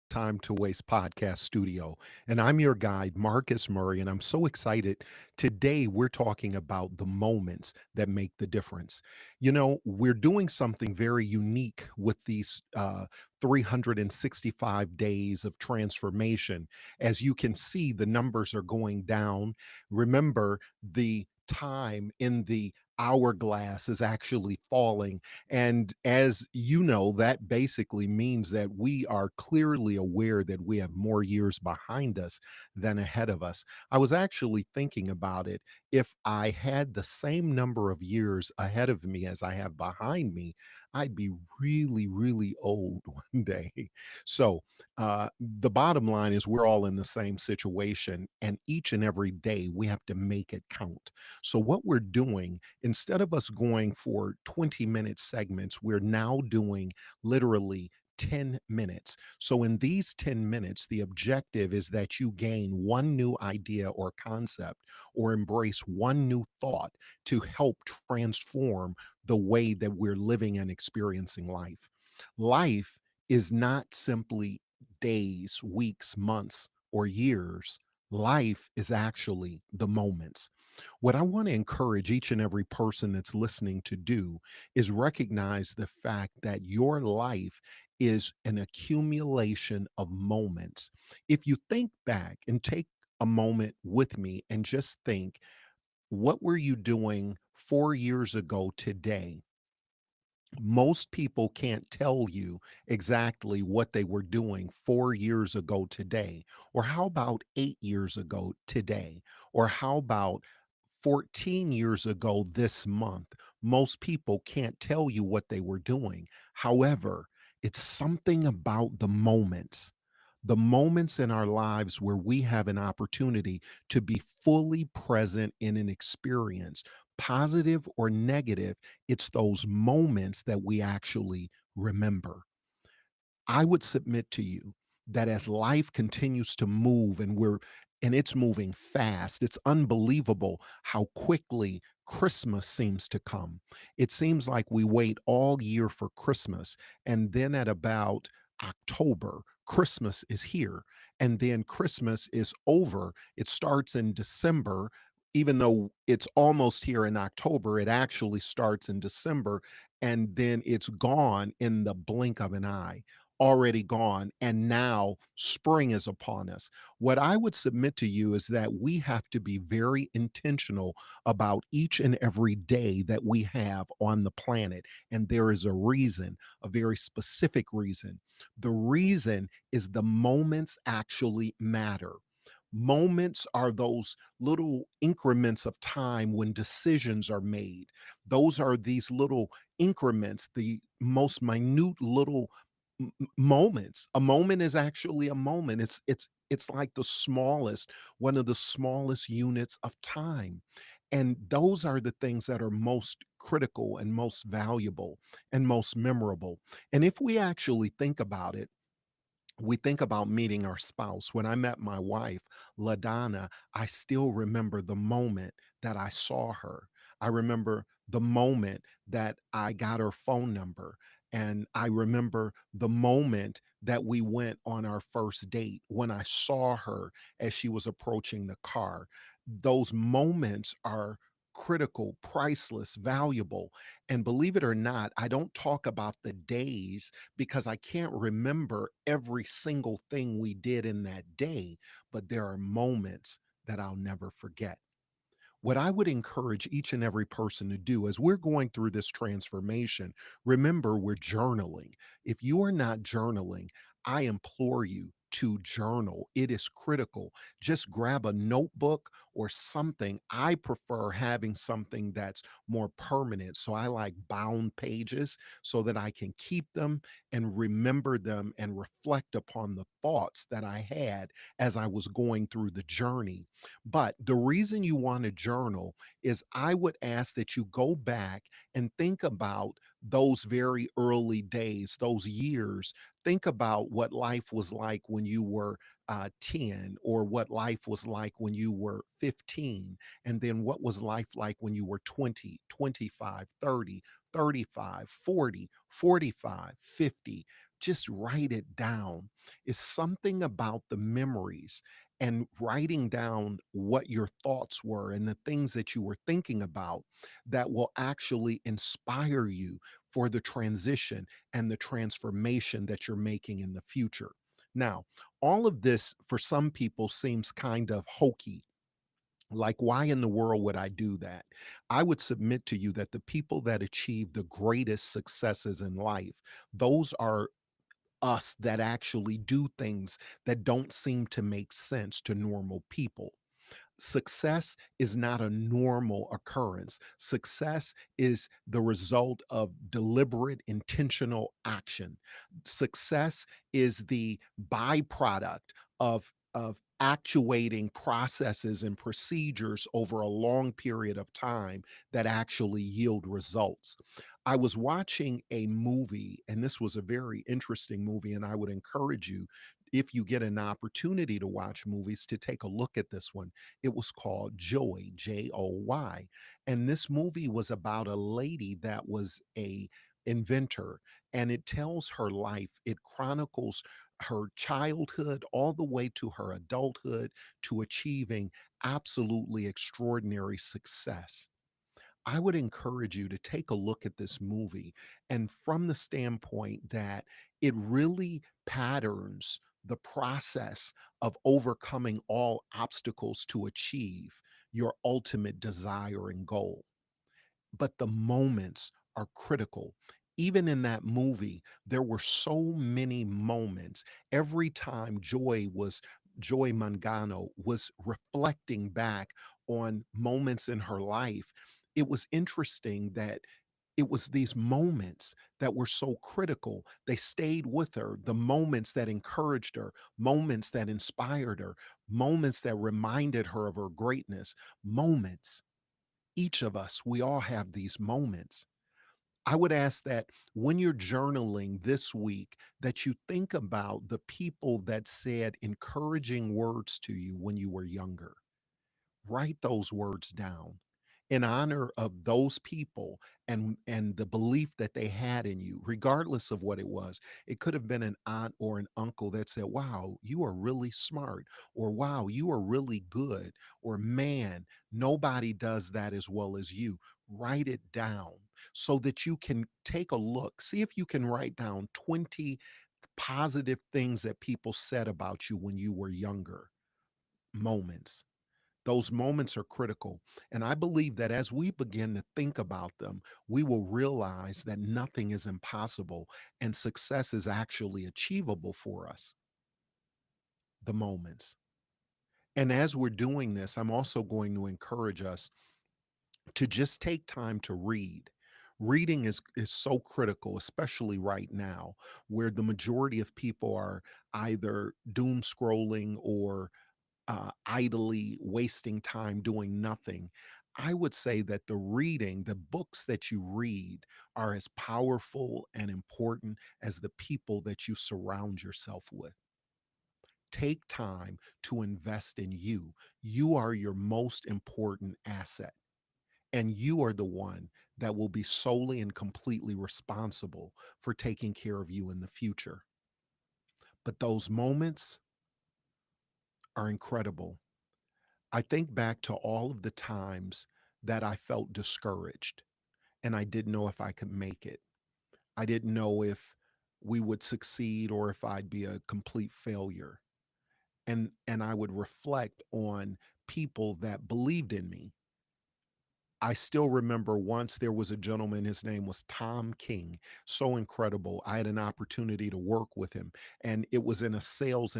Time to Waste podcast studio. And I'm your guide, Marcus Murray. And I'm so excited. Today, we're talking about the moments that make the difference. We're doing something very unique with these 365 days of transformation. As you can see, the numbers are going down. Remember, the time in the hourglass is actually falling, and as you know, that basically means that we are clearly aware that we have more years behind us than ahead of us. I was actually thinking about it. If I had the same number of years ahead of me as I have behind me, I'd be really, really old one day. So, the bottom line is we're all in the same situation, and each and every day we have to make it count. So, what we're doing, instead of us going for 20-minute segments, we're now doing literally 10 minutes. So, in these 10 minutes, the objective is that you gain one new idea or concept or embrace one new thought to help transform the way that we're living and experiencing life. Life is not simply days, weeks, months, or years. Life is actually the moments. What I want to encourage each and every person that's listening to do is recognize the fact that your life is an accumulation of moments. If you think back and take a moment with me and just think, what were you doing 4 years ago today? Most people can't tell you exactly what they were doing 4 years ago today. Or how about 8 years ago today? Or how about 14 years ago this month? Most people can't tell you what they were doing. However, it's something about the moments in our lives where we have an opportunity to be fully present in an experience, positive or negative. It's those moments that we actually remember. I would submit to you that as life continues to move and it's moving fast, it's unbelievable how quickly Christmas seems to come. It seems like we wait all year for Christmas, and then at about October, Christmas is here, and then Christmas is over. It starts in December. Even though it's almost here in October, it actually starts in December, and then it's gone in the blink of an eye, already gone, and now spring is upon us. What I would submit to you is that we have to be very intentional about each and every day that we have on the planet. And there is a reason, a very specific reason. The reason is the moments actually matter. Moments are those little increments of time when decisions are made. Those are these little increments, the most minute little moments. A moment is actually a moment. It's like the smallest, one of the smallest units of time. And those are the things that are most critical and most valuable and most memorable. And if we actually think about it, we think about meeting our spouse. When I met my wife, LaDonna, I still remember the moment that I saw her. I remember the moment that I got her phone number. And I remember the moment that we went on our first date when I saw her as she was approaching the car. Those moments are critical, priceless, valuable. And believe it or not, I don't talk about the days because I can't remember every single thing we did in that day, but there are moments that I'll never forget. What I would encourage each and every person to do as we're going through this transformation, remember we're journaling. If you are not journaling, I implore you to journal. It is critical. Just grab a notebook or something. I prefer having something that's more permanent. So I like bound pages so that I can keep them and remember them and reflect upon the thoughts that I had as I was going through the journey. But the reason you want to journal is I would ask that you go back and think about those very early days, those years. Think about what life was like when you were 10, or what life was like when you were 15. And then what was life like when you were 20, 25, 30, 35, 40, 45, 50. just write it down. It's something about the memories and writing down what your thoughts were and the things that you were thinking about that will actually inspire you for the transition and the transformation that you're making in the future. Now, all of this for some people seems kind of hokey. Like, why in the world would I do that? I would submit to you that the people that achieve the greatest successes in life, those are us that actually do things that don't seem to make sense to normal people. Success is not a normal occurrence. Success is the result of deliberate, intentional action. Success is the byproduct of actuating processes and procedures over a long period of time that actually yield results. I was watching a movie, and this was a very interesting movie, and I would encourage you, if you get an opportunity to watch movies, to take a look at this one. It was called Joy, Joy. And this movie was about a lady that was a inventor, and it tells her life. It chronicles her childhood all the way to her adulthood to achieving absolutely extraordinary success. I would encourage you to take a look at this movie, and from the standpoint that it really patterns the process of overcoming all obstacles to achieve your ultimate desire and goal. But the moments are critical. Even in that movie, there were so many moments. Every time Joy Mangano was reflecting back on moments in her life, it was interesting that it was these moments that were so critical. They stayed with her, the moments that encouraged her, moments that inspired her, moments that reminded her of her greatness, moments. Each of us, we all have these moments. I would ask that when you're journaling this week, that you think about the people that said encouraging words to you when you were younger. Write those words down in honor of those people and the belief that they had in you, regardless of what it was. It could have been an aunt or an uncle that said, wow, you are really smart, or wow, you are really good, or man, nobody does that as well as you. Write it down so that you can take a look. See if you can write down 20 positive things that people said about you when you were younger. Moments. Those moments are critical. And I believe that as we begin to think about them, we will realize that nothing is impossible and success is actually achievable for us. The moments. And as we're doing this, I'm also going to encourage us to just take time to read. Reading is so critical, especially right now, where the majority of people are either doom scrolling or idly wasting time doing nothing. I would say that the reading, the books that you read, are as powerful and important as the people that you surround yourself with. Take time to invest in you. You are your most important asset, and you are the one that will be solely and completely responsible for taking care of you in the future. But those moments are incredible. I think back to all of the times that I felt discouraged and I didn't know if I could make it. I didn't know if we would succeed or if I'd be a complete failure. And I would reflect on people that believed in me. I still remember once there was a gentleman, his name was Tom King, so incredible. I had an opportunity to work with him, and it was in a sales